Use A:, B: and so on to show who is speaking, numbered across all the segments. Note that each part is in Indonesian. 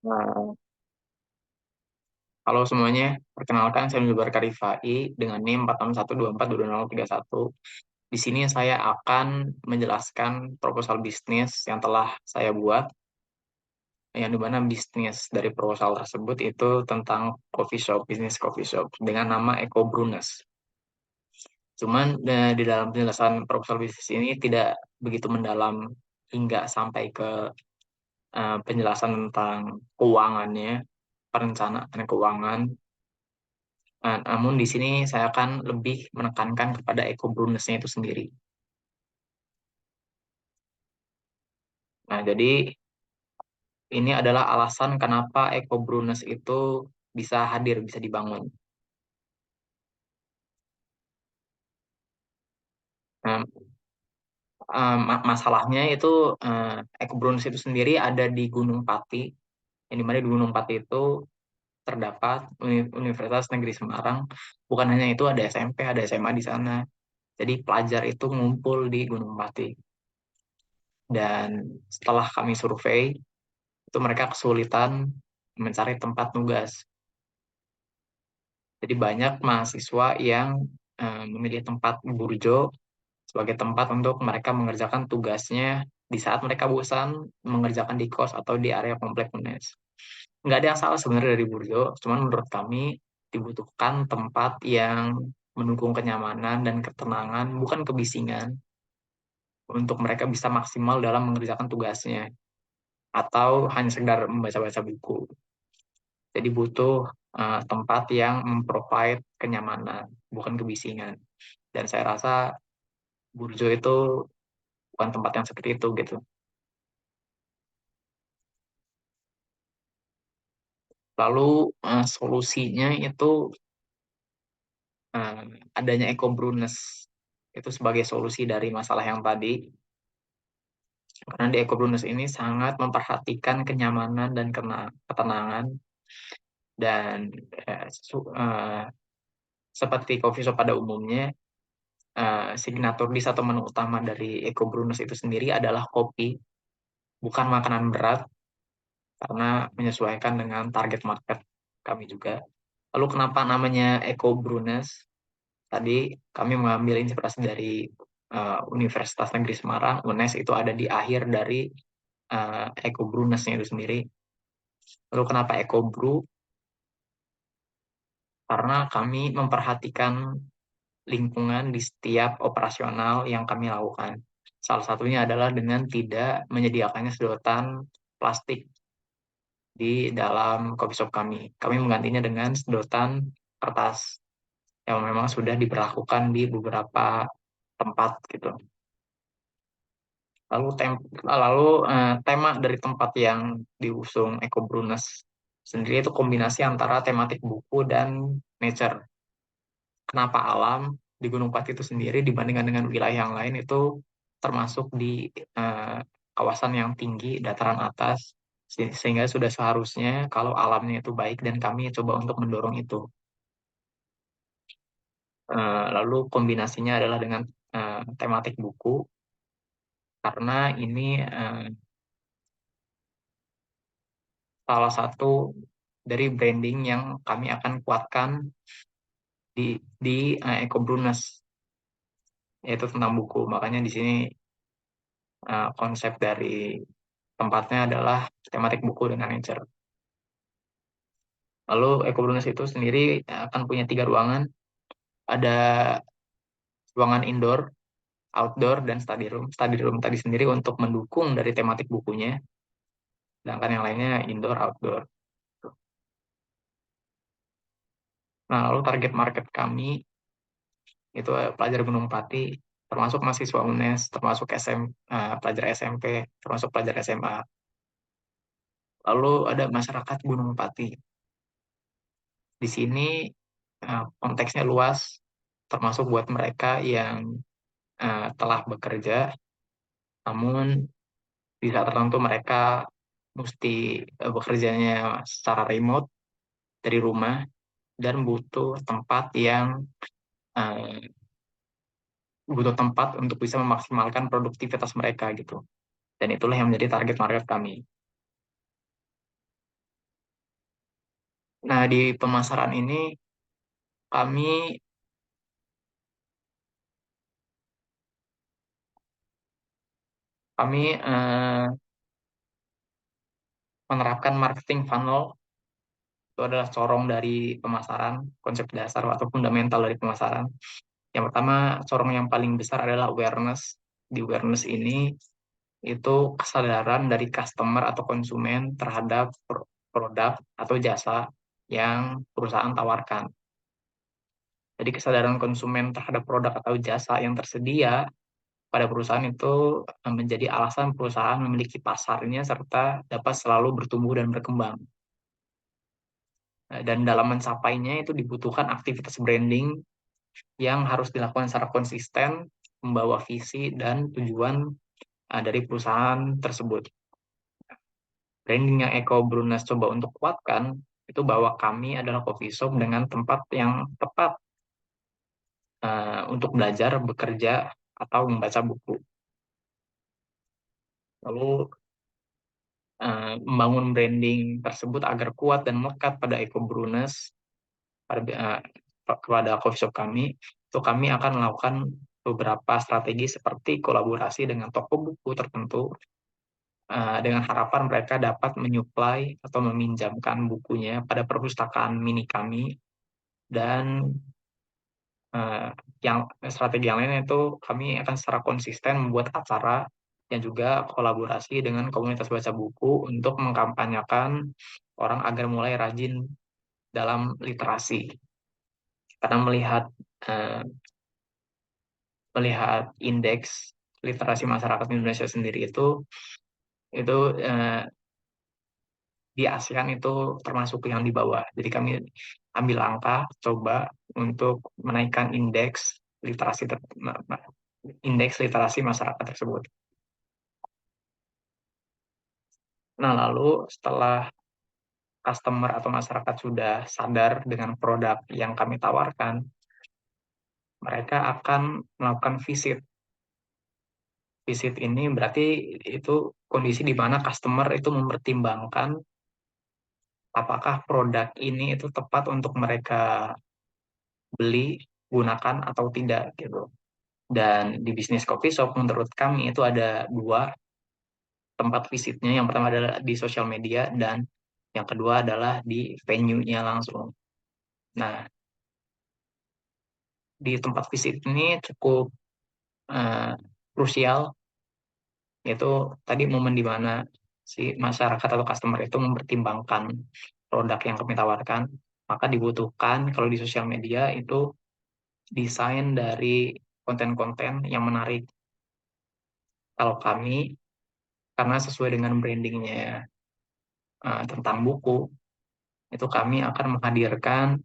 A: Nah, halo semuanya, perkenalkan saya Nubar Karifai dengan NIM 46124223031. Di sini saya akan menjelaskan proposal bisnis yang telah saya buat, yang dimana bisnis dari proposal tersebut itu tentang coffee shop, bisnis coffee shop dengan nama Eco Brewness. Cuman di dalam penjelasan proposal bisnis ini tidak begitu mendalam hingga sampai ke penjelasan tentang keuangannya, perencanaan keuangan. Nah, namun di sini saya akan lebih menekankan kepada eco-brewness-nya itu sendiri. Nah, jadi ini adalah alasan kenapa eco-brewness itu bisa hadir, bisa dibangun. Nah, masalahnya itu eco-brewness itu sendiri ada di Gunung Pati, yang dimana di Gunung Pati itu terdapat Universitas Negeri Semarang. Bukan hanya itu, ada SMP, ada SMA di sana. Jadi pelajar itu ngumpul di Gunung Pati. Dan setelah kami survei, itu mereka kesulitan mencari tempat nugas. Jadi banyak mahasiswa yang memilih tempat burjo sebagai tempat untuk mereka mengerjakan tugasnya di saat mereka bosan mengerjakan di kos atau di area komplek UNES. Nggak ada yang salah sebenarnya dari burjo, cuman menurut kami dibutuhkan tempat yang mendukung kenyamanan dan ketenangan, bukan kebisingan, untuk mereka bisa maksimal dalam mengerjakan tugasnya atau hanya sekedar membaca-baca buku. Jadi butuh tempat yang memprovide kenyamanan, bukan kebisingan. Dan saya rasa Burjo itu bukan tempat yang seperti itu gitu. Lalu solusinya itu eh, adanya eco-brewness itu sebagai solusi dari masalah yang tadi. Karena di eco-brewness ini sangat memperhatikan kenyamanan dan ketenangan dan seperti coffee shop pada umumnya, signature dish atau menu utama dari Eco Brewers itu sendiri adalah kopi, bukan makanan berat, karena menyesuaikan dengan target market kami juga. Lalu kenapa namanya Eco Brewers? Tadi kami mengambil inspirasi dari Universitas Negeri Semarang, UNES itu ada di akhir dari Eco Brewers-nya itu sendiri. Lalu kenapa Eco Brew? Karena kami memperhatikan lingkungan di setiap operasional yang kami lakukan. Salah satunya adalah dengan tidak menyediakannya sedotan plastik di dalam coffee shop kami. Kami menggantinya dengan sedotan kertas yang memang sudah diberlakukan di beberapa tempat gitu. Lalu tema dari tempat yang diusung Eco Brunes sendiri itu kombinasi antara tematik buku dan nature. Kenapa alam di Gunung Pati itu sendiri dibandingkan dengan wilayah yang lain itu termasuk di eh, kawasan yang tinggi, dataran atas, sehingga sudah seharusnya kalau alamnya itu baik dan kami coba untuk mendorong itu. Lalu kombinasinya adalah dengan tematik buku, karena ini salah satu dari branding yang kami akan kuatkan di Eco Brunes, yaitu tentang buku. Makanya di sini konsep dari tempatnya adalah tematik buku dengan nature. Lalu Ecobrunus itu sendiri akan punya 3 ruangan. Ada ruangan indoor, outdoor, dan study room. Study room tadi sendiri untuk mendukung dari tematik bukunya, sedangkan yang lainnya indoor, outdoor. Nah, lalu target market kami itu pelajar Gunung Pati, termasuk mahasiswa UNES, termasuk pelajar SMP, termasuk pelajar SMA. Lalu ada masyarakat Gunung Pati. Di sini konteksnya luas, termasuk buat mereka yang telah bekerja, namun di saat tertentu mereka mesti bekerjanya secara remote dari rumah dan eh, butuh tempat untuk bisa memaksimalkan produktivitas mereka gitu. Dan itulah yang menjadi target market kami. Nah, di pemasaran ini kami kami menerapkan marketing funnel. Itu adalah corong dari pemasaran, konsep dasar atau fundamental dari pemasaran. Yang pertama, corong yang paling besar adalah awareness. Di awareness ini itu kesadaran dari customer atau konsumen terhadap produk atau jasa yang perusahaan tawarkan. Jadi kesadaran konsumen terhadap produk atau jasa yang tersedia pada perusahaan itu menjadi alasan perusahaan memiliki pasarnya serta dapat selalu bertumbuh dan berkembang. Dan dalam mencapainya itu dibutuhkan aktivitas branding yang harus dilakukan secara konsisten, membawa visi dan tujuan dari perusahaan tersebut. Branding yang Eko Brunas coba untuk kuatkan itu bahwa kami adalah coffee shop dengan tempat yang tepat untuk belajar, bekerja, atau membaca buku. Lalu membangun branding tersebut agar kuat dan melekat pada Eko Brunas, kepada coffee shop kami, itu kami akan melakukan beberapa strategi seperti kolaborasi dengan toko buku tertentu, dengan harapan mereka dapat menyuplai atau meminjamkan bukunya pada perpustakaan mini kami. Dan eh, yang strategi yang lain itu kami akan secara konsisten membuat acara yang juga kolaborasi dengan komunitas baca buku untuk mengkampanyekan orang agar mulai rajin dalam literasi. Karena eh, melihat indeks literasi masyarakat Indonesia sendiri itu di ASEAN itu termasuk yang di bawah. Jadi kami ambil langkah coba untuk menaikkan indeks literasi masyarakat tersebut. Nah, lalu setelah customer atau masyarakat sudah sadar dengan produk yang kami tawarkan, mereka akan melakukan visit. Visit ini berarti itu kondisi di mana customer itu mempertimbangkan apakah produk ini itu tepat untuk mereka beli, gunakan atau tidak gitu. Dan di bisnis coffee shop menurut kami itu ada dua tempat visitnya. Yang pertama adalah di sosial media dan yang kedua adalah di venue-nya langsung. Nah, di tempat visit ini cukup eh, krusial, yaitu tadi momen di mana si masyarakat atau customer itu mempertimbangkan produk yang kami tawarkan, maka dibutuhkan kalau di sosial media itu desain dari konten-konten yang menarik. Kalau kami, karena sesuai dengan brandingnya tentang buku, itu kami akan menghadirkan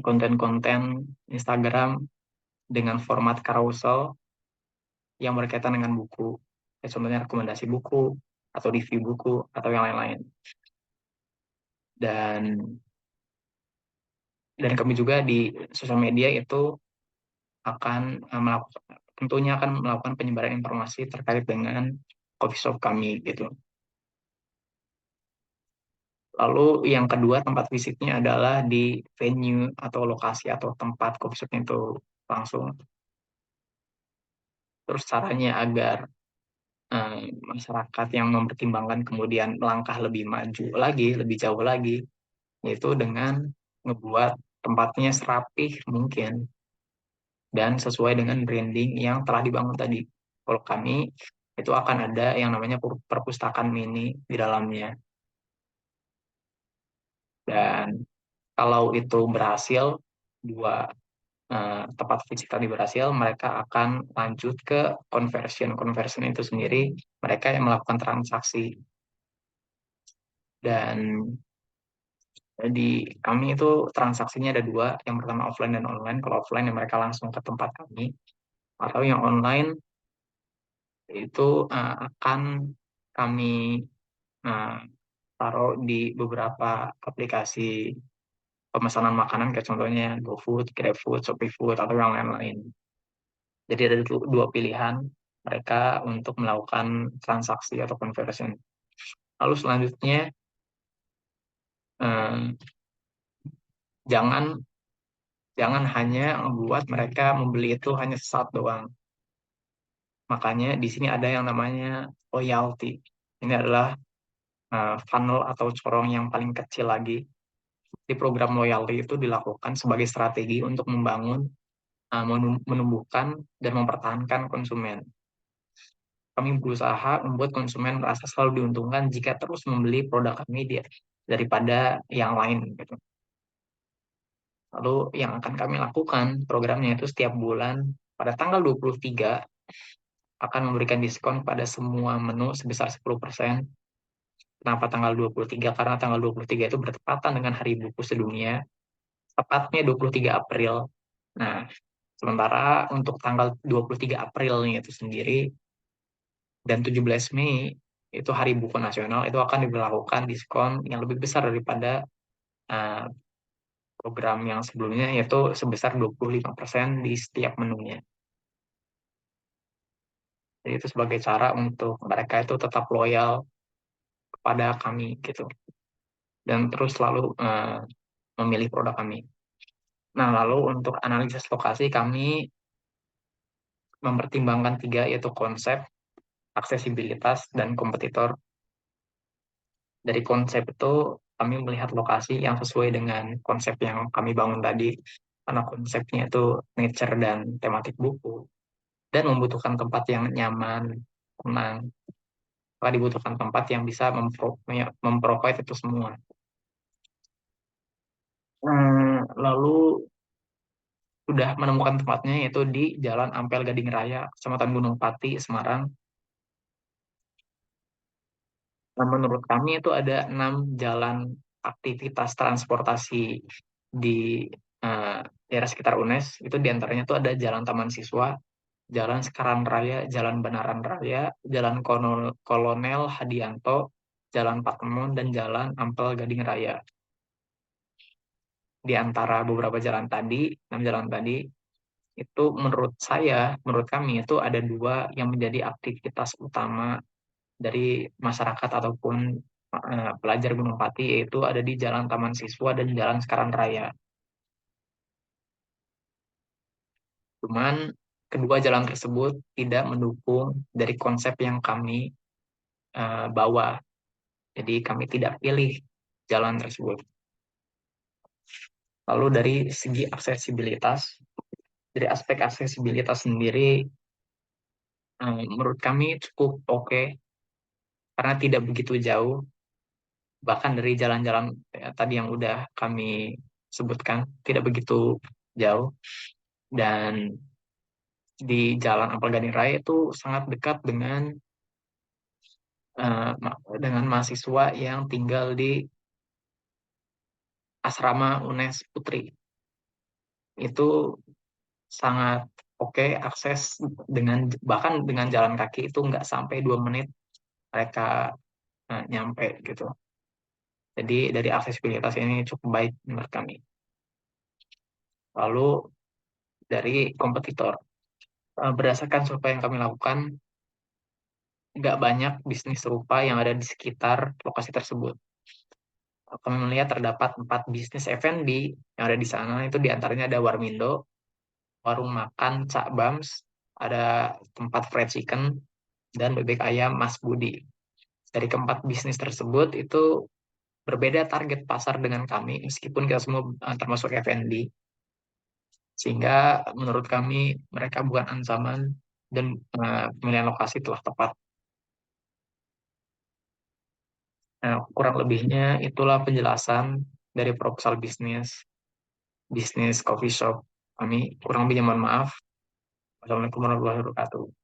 A: konten-konten Instagram dengan format carousel yang berkaitan dengan buku. Ya, contohnya rekomendasi buku, atau review buku, atau yang lain-lain. Dan dan kami juga di sosial media itu akan melakukan tentunya akan melakukan penyebaran informasi terkait dengan coffee shop kami gitu. Lalu yang kedua tempat visitnya adalah di venue atau lokasi atau tempat coffee shop itu langsung. Terus caranya agar masyarakat yang mempertimbangkan kemudian melangkah lebih maju lagi, lebih jauh lagi, yaitu dengan ngebuat tempatnya serapih mungkin dan sesuai dengan branding yang telah dibangun tadi. Kalau kami itu akan ada yang namanya perpustakaan mini di dalamnya. Dan kalau itu berhasil, dua tempat fisik tadi berhasil, mereka akan lanjut ke conversion. Conversion itu sendiri mereka yang melakukan transaksi. Dan di kami itu transaksinya ada dua, yang pertama offline dan online. Kalau offline yang mereka langsung ke tempat kami, atau yang online itu akan kami uh, taruh di beberapa aplikasi pemesanan makanan kayak contohnya GoFood, GrabFood, ShopeeFood, atau yang lain-lain. Jadi ada dua pilihan mereka untuk melakukan transaksi atau conversion. Lalu selanjutnya Jangan jangan hanya membuat mereka membeli itu hanya sesaat doang. Makanya di sini ada yang namanya loyalty. Ini adalah funnel atau corong yang paling kecil lagi. Di program loyalty itu dilakukan sebagai strategi untuk membangun, menumbuhkan, dan mempertahankan konsumen. Kami berusaha membuat konsumen merasa selalu diuntungkan jika terus membeli produk kami daripada yang lain gitu. Lalu yang akan kami lakukan programnya itu setiap bulan pada tanggal 23 akan memberikan diskon pada semua menu sebesar 10%. Kenapa tanggal 23? Karena tanggal 23 itu bertepatan dengan Hari Buku Sedunia, tepatnya 23 April. Nah, sementara untuk tanggal 23 Aprilnya itu sendiri dan 17 Mei itu Hari Buku Nasional, itu akan diberlakukan diskon yang lebih besar daripada uh, program yang sebelumnya, yaitu sebesar 25% di setiap menunya. Jadi itu sebagai cara untuk mereka itu tetap loyal kepada kami gitu dan terus selalu memilih produk kami. Nah, lalu untuk analisis lokasi kami mempertimbangkan tiga, yaitu konsep, aksesibilitas, dan kompetitor. Dari konsep itu kami melihat lokasi yang sesuai dengan konsep yang kami bangun tadi, karena konsepnya itu nature dan tematik buku, dan membutuhkan tempat yang nyaman, tenang. Maka dibutuhkan tempat yang bisa memprovide itu semua. Lalu sudah menemukan tempatnya, yaitu di Jalan Ampel Gading Raya, Kecamatan Gunung Pati, Semarang. Nah, menurut kami itu ada 6 jalan aktivitas transportasi di eh, daerah sekitar UNES. Itu diantaranya itu ada Jalan Taman Siswa, Jalan Sekaran Raya, Jalan Benaran Raya, Jalan Kolonel Hadianto, Jalan Patemon, dan Jalan Ampel Gading Raya. Di antara beberapa jalan tadi, 6 jalan tadi, itu menurut kami itu ada dua yang menjadi aktivitas utama dari masyarakat ataupun pelajar Gunung Pati, yaitu ada di Jalan Taman Siswa dan Jalan Sekaran Raya. Cuman kedua jalan tersebut tidak mendukung dari konsep yang kami bawa. Jadi kami tidak pilih jalan tersebut. Lalu dari segi aksesibilitas, dari aspek aksesibilitas sendiri, menurut kami cukup oke, karena tidak begitu jauh, bahkan dari jalan-jalan tadi yang udah kami sebutkan tidak begitu jauh, dan di Jalan Ampel Gading Raya itu sangat dekat dengan mahasiswa yang tinggal di asrama UNES Putri. Itu sangat oke akses, bahkan dengan jalan kaki itu nggak sampai 2 menit mereka nyampe gitu. Jadi dari aksesibilitas ini cukup baik menurut kami. Lalu dari kompetitor, berdasarkan survei yang kami lakukan, nggak banyak bisnis serupa yang ada di sekitar lokasi tersebut. Kami melihat terdapat 4 bisnis F&B yang ada di sana. Itu diantaranya ada Warmindo, warung makan Cak Bams, ada tempat fried chicken, dan bebek ayam Mas Budi. Dari keempat bisnis tersebut itu berbeda target pasar dengan kami, meskipun kita semua termasuk F&B. Sehingga menurut kami mereka bukan ancaman dan pemilihan lokasi telah tepat. Nah, kurang lebihnya itulah penjelasan dari proposal bisnis coffee shop kami. Kurang lebihnya mohon maaf. Wassalamualaikum warahmatullahi wabarakatuh.